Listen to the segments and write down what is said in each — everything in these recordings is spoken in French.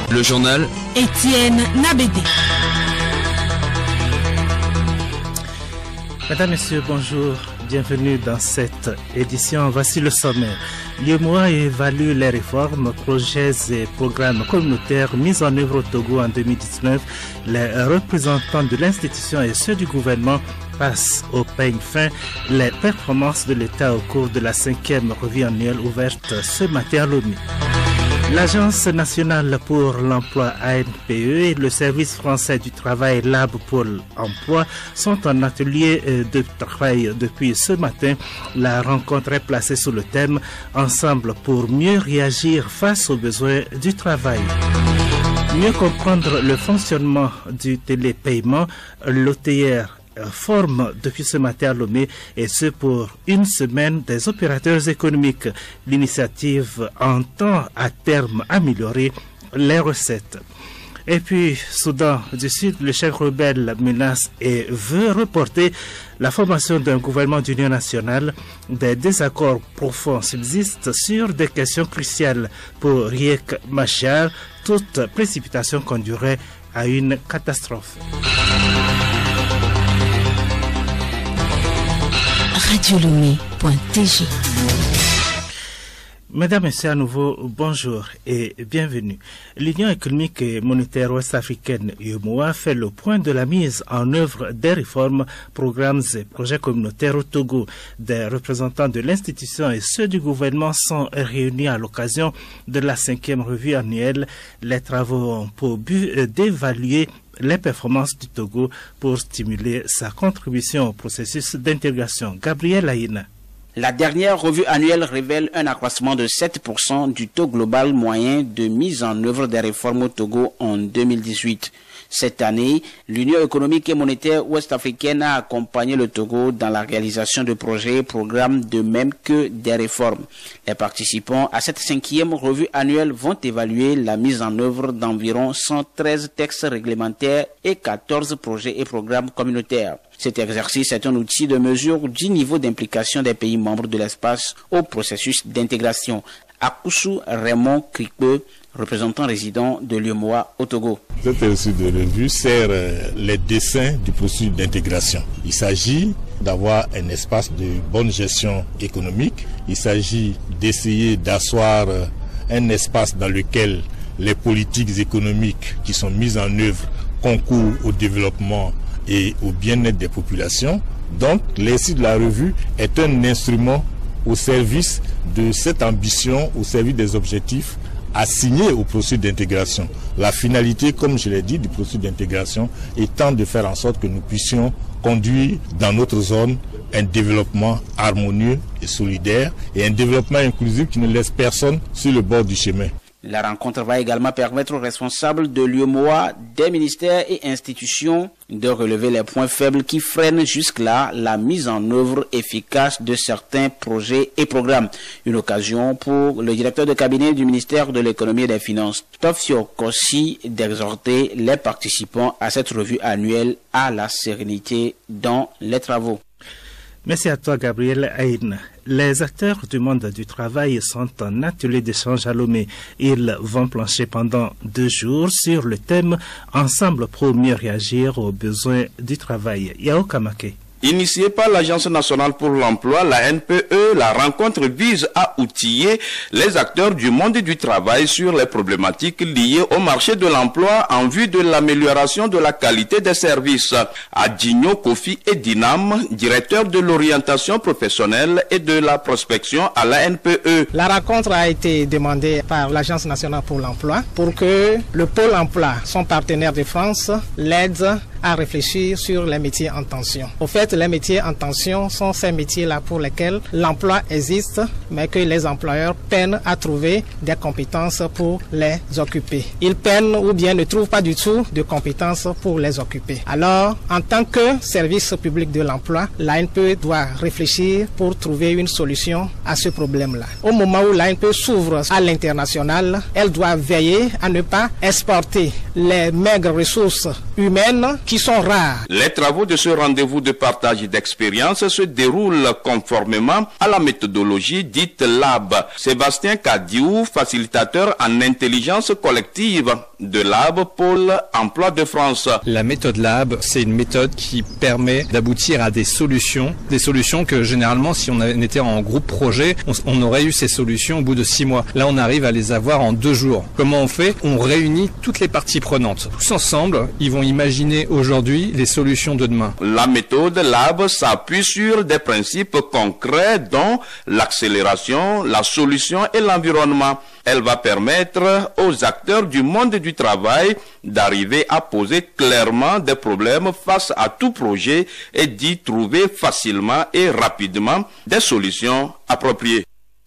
Le journal Étienne Nabédé. Mesdames, Messieurs, bonjour. Bienvenue dans cette édition. Voici le sommaire. L'UEMOA évalue les réformes, projets et programmes communautaires mis en œuvre au Togo en 2019. Les représentants de l'institution et ceux du gouvernement passent au peigne fin les performances de l'État au cours de la 5e revue annuelle ouverte ce matin à Lomé. L'Agence nationale pour l'emploi ANPE et le service français du travail Lab Pôle emploi sont en atelier de travail depuis ce matin. La rencontre est placée sous le thème « Ensemble pour mieux réagir face aux besoins du travail ». Mieux comprendre le fonctionnement du télépaiement, l'OTR forme depuis ce matin à Lomé et ce pour une semaine des opérateurs économiques. L'initiative entend à terme améliorer les recettes. Et puis, Soudan du Sud, le chef rebelle menace et veut reporter la formation d'un gouvernement d'union nationale. Des désaccords profonds subsistent sur des questions cruciales pour Riek Machar. Toute précipitation conduirait à une catastrophe. radiolomé.tg. Mesdames et messieurs, à nouveau, bonjour et bienvenue. L'Union économique et monétaire ouest-africaine UEMOA fait le point de la mise en œuvre des réformes, programmes et projets communautaires au Togo. Des représentants de l'institution et ceux du gouvernement sont réunis à l'occasion de la 5e revue annuelle. Les travaux ont pour but d'évaluer les performances du Togo pour stimuler sa contribution au processus d'intégration. Gabriel Aïna. La dernière revue annuelle révèle un accroissement de 7% du taux global moyen de mise en œuvre des réformes au Togo en 2018. Cette année, l'Union économique et monétaire ouest-africaine a accompagné le Togo dans la réalisation de projets et programmes de même que des réformes. Les participants à cette 5e revue annuelle vont évaluer la mise en œuvre d'environ 113 textes réglementaires et 14 projets et programmes communautaires. Cet exercice est un outil de mesure du niveau d'implication des pays membres de l'espace au processus d'intégration. Akoussou Raymond Krikpe, représentant résident de l'UEMOA au Togo. Cette reçue de revue sert les desseins du processus d'intégration. Il s'agit d'avoir un espace de bonne gestion économique. Il s'agit d'essayer d'asseoir un espace dans lequel les politiques économiques qui sont mises en œuvre concourent au développement et au bien-être des populations. Donc, l'essai de la revue est un instrument au service de cette ambition, au service des objectifs assignés au processus d'intégration. La finalité, comme je l'ai dit, du processus d'intégration étant de faire en sorte que nous puissions conduire dans notre zone un développement harmonieux et solidaire et un développement inclusif qui ne laisse personne sur le bord du chemin. La rencontre va également permettre aux responsables de l'UEMOA, des ministères et institutions de relever les points faibles qui freinent jusque-là la mise en œuvre efficace de certains projets et programmes. Une occasion pour le directeur de cabinet du ministère de l'économie et des finances, Tofio Kossi, d'exhorter les participants à cette revue annuelle à la sérénité dans les travaux. Merci à toi, Gabriel Aïn. Les acteurs du monde du travail sont en atelier d'échange à Lomé. Ils vont plancher pendant 2 jours sur le thème « Ensemble pour mieux réagir aux besoins du travail ». Yao Kamake. Initiée par l'Agence nationale pour l'emploi, la NPE, la rencontre vise à outiller les acteurs du monde du travail sur les problématiques liées au marché de l'emploi en vue de l'amélioration de la qualité des services. Adjinho Kofi Edinam, directeur de l'orientation professionnelle et de la prospection à la NPE. La rencontre a été demandée par l'Agence nationale pour l'emploi pour que le Pôle emploi, son partenaire de France, l'aide à réfléchir sur les métiers en tension. Au fait, les métiers en tension sont ces métiers-là pour lesquels l'emploi existe, mais que les employeurs peinent à trouver des compétences pour les occuper. Ils peinent ou bien ne trouvent pas du tout de compétences pour les occuper. Alors, en tant que service public de l'emploi, l'ANPE doit réfléchir pour trouver une solution à ce problème-là. Au moment où l'ANPE s'ouvre à l'international, elle doit veiller à ne pas exporter les maigres ressources humaines qui sont rares. Les travaux de ce rendez-vous de partage d'expérience se déroulent conformément à la méthodologie dite LAB. Sébastien Kadiou, facilitateur en intelligence collective de LAB, pôle emploi de France. La méthode LAB, c'est une méthode qui permet d'aboutir à des solutions que généralement, si on était en groupe projet, on aurait eu ces solutions au bout de 6 mois. Là, on arrive à les avoir en 2 jours. Comment on fait? On réunit toutes les parties prenantes. Tous ensemble, ils vont imaginer aujourd'hui les solutions de demain. La méthode LAB s'appuie sur des principes concrets dont l'accélération, la solution et l'environnement. Elle va permettre aux acteurs du monde du travail d'arriver à poser clairement des problèmes face à tout projet et d'y trouver facilement et rapidement des solutions appropriées.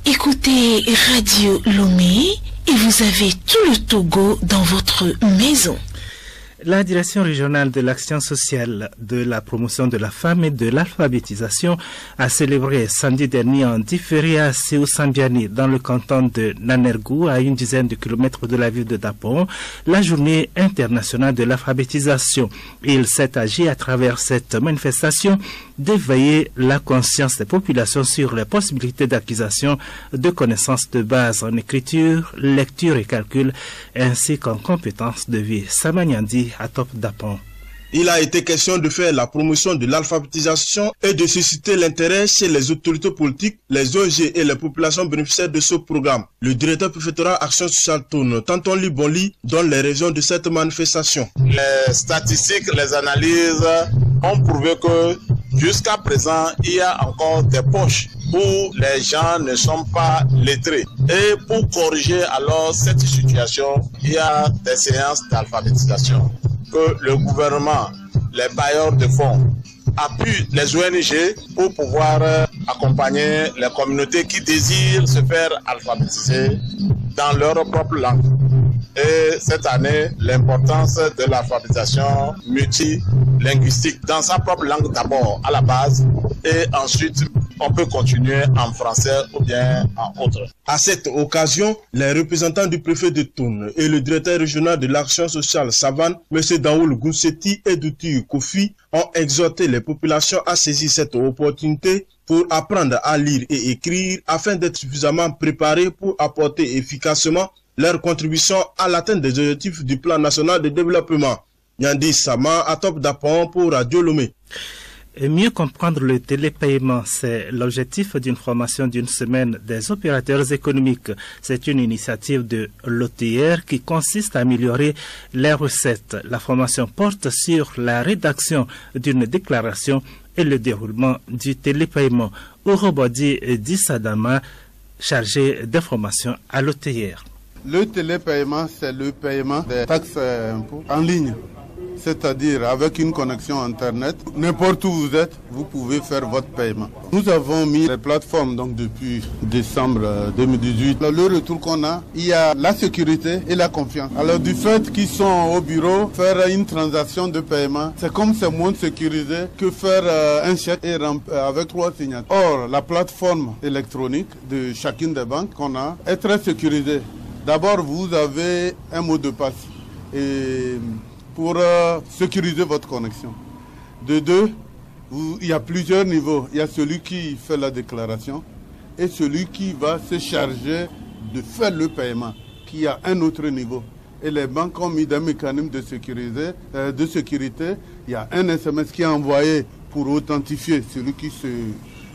Écoutez Radio Lomé et vous avez tout le Togo dans votre maison. La direction régionale de l'action sociale, de la promotion de la femme et de l'alphabétisation a célébré samedi dernier en différé à Séou-Sambiani, dans le canton de Nanergou, à une dizaine de kilomètres de la ville de Dapon, la journée internationale de l'alphabétisation. Il s'est agi à travers cette manifestation d'éveiller la conscience des populations sur les possibilités d'acquisition de connaissances de base en écriture, lecture et calcul, ainsi qu'en compétences de vie. Samanyandi à Top Dapon. Il a été question de faire la promotion de l'alphabétisation et de susciter l'intérêt chez les autorités politiques, les ONG et les populations bénéficiaires de ce programme. Le directeur préfectoral Action Sociale Tourne, Tonton Libonli, donne les raisons de cette manifestation. Les statistiques, les analyses ont prouvé que jusqu'à présent, il y a encore des poches où les gens ne sont pas lettrés. Et pour corriger alors cette situation, il y a des séances d'alphabétisation que le gouvernement, les bailleurs de fonds, appuient les ONG pour pouvoir accompagner les communautés qui désirent se faire alphabétiser dans leur propre langue. Et cette année, l'importance de l'alphabétisation multilinguistique dans sa propre langue d'abord à la base et ensuite on peut continuer en français ou bien en autre. À cette occasion, les représentants du préfet de Tourne et le directeur régional de l'action sociale Savane, M. Daoul Gousseti et Douti Kofi, ont exhorté les populations à saisir cette opportunité pour apprendre à lire et écrire afin d'être suffisamment préparés pour apporter efficacement leur contribution à l'atteinte des objectifs du plan national de développement. Yandi Sama à Top Dapon pour Radio Lomé. Et mieux comprendre le télépaiement, c'est l'objectif d'une formation d'une semaine des opérateurs économiques. C'est une initiative de l'OTR qui consiste à améliorer les recettes. La formation porte sur la rédaction d'une déclaration et le déroulement du télépaiement. Urobodi Dissadama, chargé d'information à l'OTR. Le télépaiement, c'est le paiement des taxes et impôts en ligne. C'est-à-dire avec une connexion Internet, n'importe où vous êtes, vous pouvez faire votre paiement. Nous avons mis les plateformes donc depuis décembre 2018. Le retour qu'on a, il y a la sécurité et la confiance. Alors du fait qu'ils sont au bureau, faire une transaction de paiement, c'est comme c'est moins sécurisé que faire un chèque et avec 3 signatures. Or, la plateforme électronique de chacune des banques qu'on a est très sécurisée. D'abord, vous avez un mot de passe et pour sécuriser votre connexion. De 2, il y a plusieurs niveaux. Il y a celui qui fait la déclaration et celui qui va se charger de faire le paiement, qui a un autre niveau. Et les banques ont mis des mécanismes de sécurité. Il y a un SMS qui est envoyé pour authentifier celui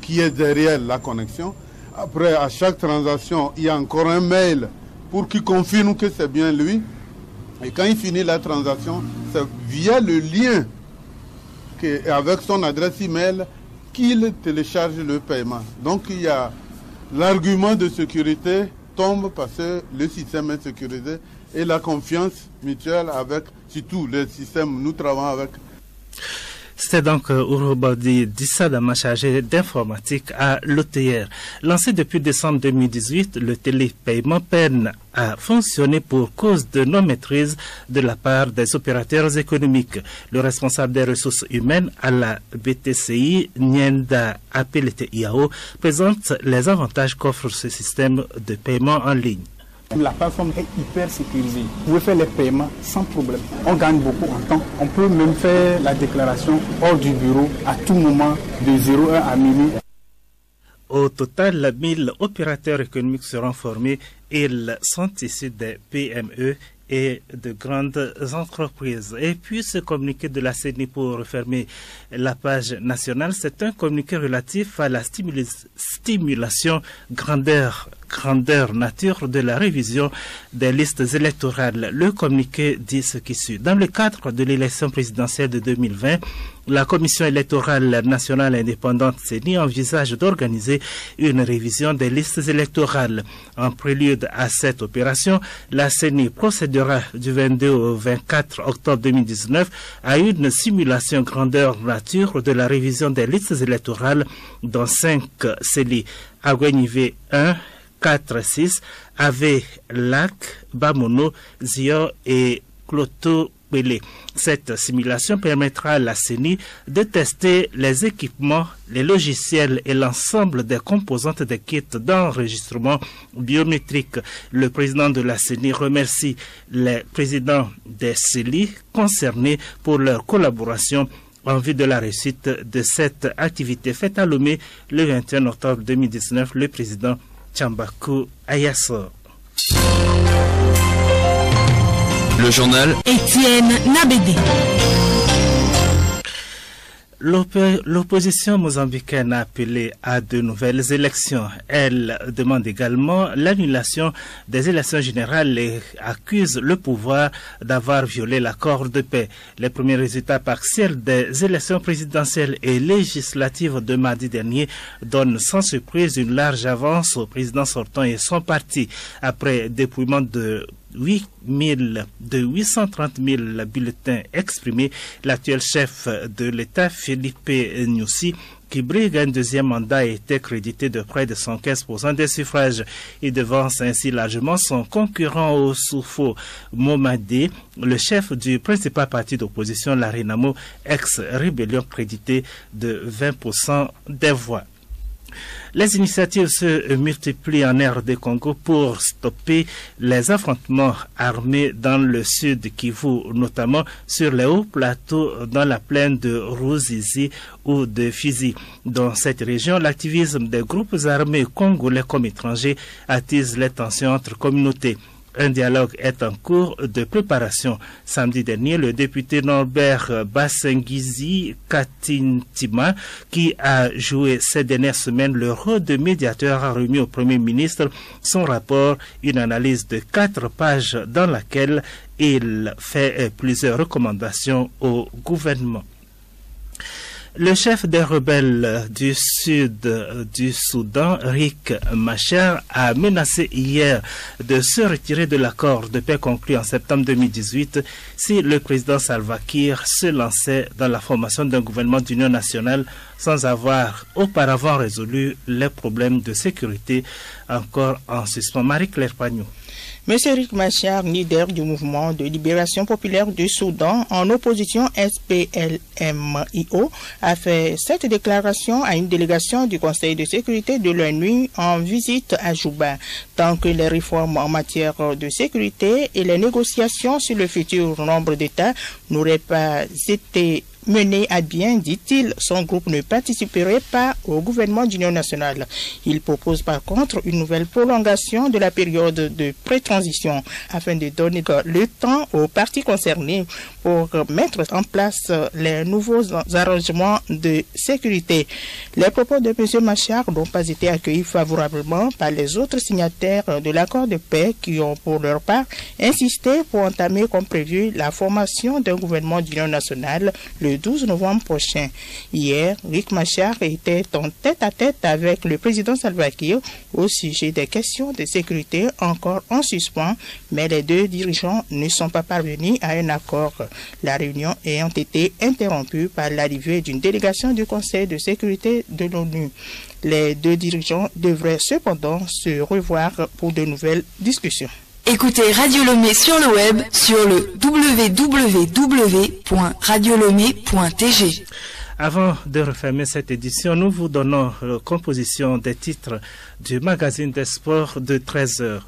qui est derrière la connexion. Après, à chaque transaction, il y a encore un mail pour qu'il confirme que c'est bien lui. Et quand il finit la transaction, c'est via le lien avec son adresse email qu'il télécharge le paiement. Donc il y a l'argument de sécurité tombe parce que le système est sécurisé et la confiance mutuelle avec surtout les systèmes, nous travaillons avec. C'était donc Urobodi Dissadama, chargé d'informatique à l'OTR. Lancé depuis décembre 2018, le télépaiement peine à fonctionner pour cause de non-maîtrise de la part des opérateurs économiques. Le responsable des ressources humaines à la BTCI, Nyenda Apelete Iao, présente les avantages qu'offre ce système de paiement en ligne. La plateforme est hyper sécurisée. Vous pouvez faire les paiements sans problème. On gagne beaucoup en temps. On peut même faire la déclaration hors du bureau à tout moment de 01 à minuit. Au total, 1000 opérateurs économiques seront formés. Ils sont issus des PME et de grandes entreprises. Et puis ce communiqué de la CENI pour refermer la page nationale, c'est un communiqué relatif à la stimulation grandeur nature de la révision des listes électorales. Le communiqué dit ce qui suit. Dans le cadre de l'élection présidentielle de 2020, la Commission électorale nationale indépendante CENI envisage d'organiser une révision des listes électorales. En prélude à cette opération, la CENI procédera du 22 au 24 octobre 2019 à une simulation grandeur nature de la révision des listes électorales dans 5 CELI. Agouenivé 1, 4, 6, Ave, Lac, Bamono, Zio et Cloto. Cette simulation permettra à la CENI de tester les équipements, les logiciels et l'ensemble des composantes des kits d'enregistrement biométrique. Le président de la CENI remercie les présidents des CELI concernés pour leur collaboration en vue de la réussite de cette activité faite à Lomé le 21 octobre 2019. Le président Tchambakou Ayassor. Le journal Étienne Nabédé. L'opposition mozambicaine a appelé à de nouvelles élections. Elle demande également l'annulation des élections générales et accuse le pouvoir d'avoir violé l'accord de paix. Les premiers résultats partiels des élections présidentielles et législatives de mardi dernier donnent sans surprise une large avance au président sortant et son parti. Après dépouillement de 830 000 bulletins exprimés, l'actuel chef de l'État, Philippe Nyusi, qui brigue un deuxième mandat, a été crédité de près de 115% des suffrages. Il devance ainsi largement son concurrent au Soufo Momadé, le chef du principal parti d'opposition, la Renamo, ex-rébellion, crédité de 20% des voix. Les initiatives se multiplient en RD Congo pour stopper les affrontements armés dans le sud Kivu, notamment sur les hauts plateaux dans la plaine de Ruzizi ou de Fizi. Dans cette région, l'activisme des groupes armés congolais comme étrangers attise les tensions entre communautés. Un dialogue est en cours de préparation. Samedi dernier, le député Norbert Bassengizi Katintima, qui a joué ces dernières semaines le rôle de médiateur, a remis au Premier ministre son rapport, une analyse de 4 pages dans laquelle il fait plusieurs recommandations au gouvernement. Le chef des rebelles du sud du Soudan, Riek Machar, a menacé hier de se retirer de l'accord de paix conclu en septembre 2018 si le président Salva Kiir se lançait dans la formation d'un gouvernement d'union nationale sans avoir auparavant résolu les problèmes de sécurité encore en suspens. Marie-Claire Pagnou. M. Riek Machar, leader du mouvement de libération populaire du Soudan en opposition SPLM-IO, a fait cette déclaration à une délégation du Conseil de sécurité de l'ONU en visite à Juba. Tant que les réformes en matière de sécurité et les négociations sur le futur nombre d'États n'auraient pas été mené à bien, dit-il, son groupe ne participerait pas au gouvernement d'union nationale. Il propose par contre une nouvelle prolongation de la période de pré-transition afin de donner le temps aux partis concernés pour mettre en place les nouveaux arrangements de sécurité. Les propos de M. Machar n'ont pas été accueillis favorablement par les autres signataires de l'accord de paix qui ont pour leur part insisté pour entamer comme prévu la formation d'un gouvernement d'union nationale le 12 novembre prochain. Hier, Riek Machar était en tête-à-tête avec le président Salva Kiir au sujet des questions de sécurité encore en suspens, mais les deux dirigeants ne sont pas parvenus à un accord. La réunion ayant été interrompue par l'arrivée d'une délégation du Conseil de sécurité de l'ONU. Les deux dirigeants devraient cependant se revoir pour de nouvelles discussions. Écoutez Radio Lomé sur le web sur le www.radiolomé.tg. Avant de refermer cette édition, nous vous donnons la composition des titres du magazine des sports de 13h.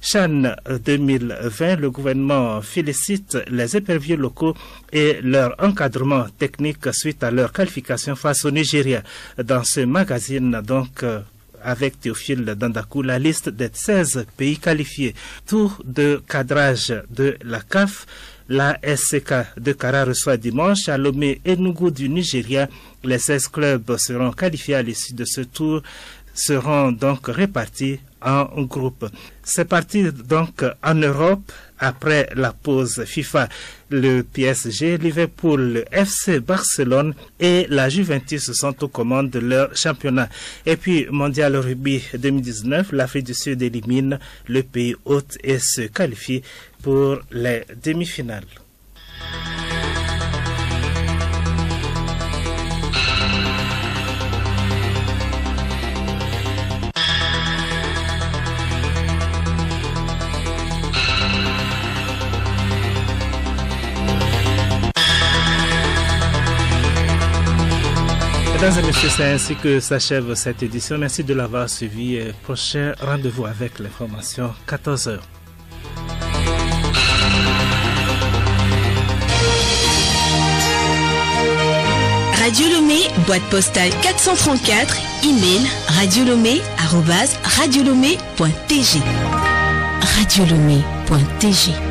CHAN 2020, le gouvernement félicite les éperviers locaux et leur encadrement technique suite à leur qualification face au Nigeria. Dans ce magazine, donc, avec Théophile Dandakou, la liste des 16 pays qualifiés. Tour de cadrage de la CAF. La SCK de Kara reçoit dimanche à Lomé Enugu du Nigeria. Les 16 clubs seront qualifiés à l'issue de ce tour, seront donc répartis en groupes. C'est parti donc en Europe après la pause FIFA. Le PSG, Liverpool, le FC Barcelone et la Juventus sont aux commandes de leur championnat. Et puis, Mondial Rugby 2019, l'Afrique du Sud élimine le pays hôte et se qualifie pour les demi-finales. Mesdames et messieurs, c'est ainsi que s'achève cette édition. Merci de l'avoir suivi. Prochain rendez-vous avec l'information, 14h. Radio Lomé, boîte postale 434, email radiolomé@radiolomé.tg. radiolomé.tg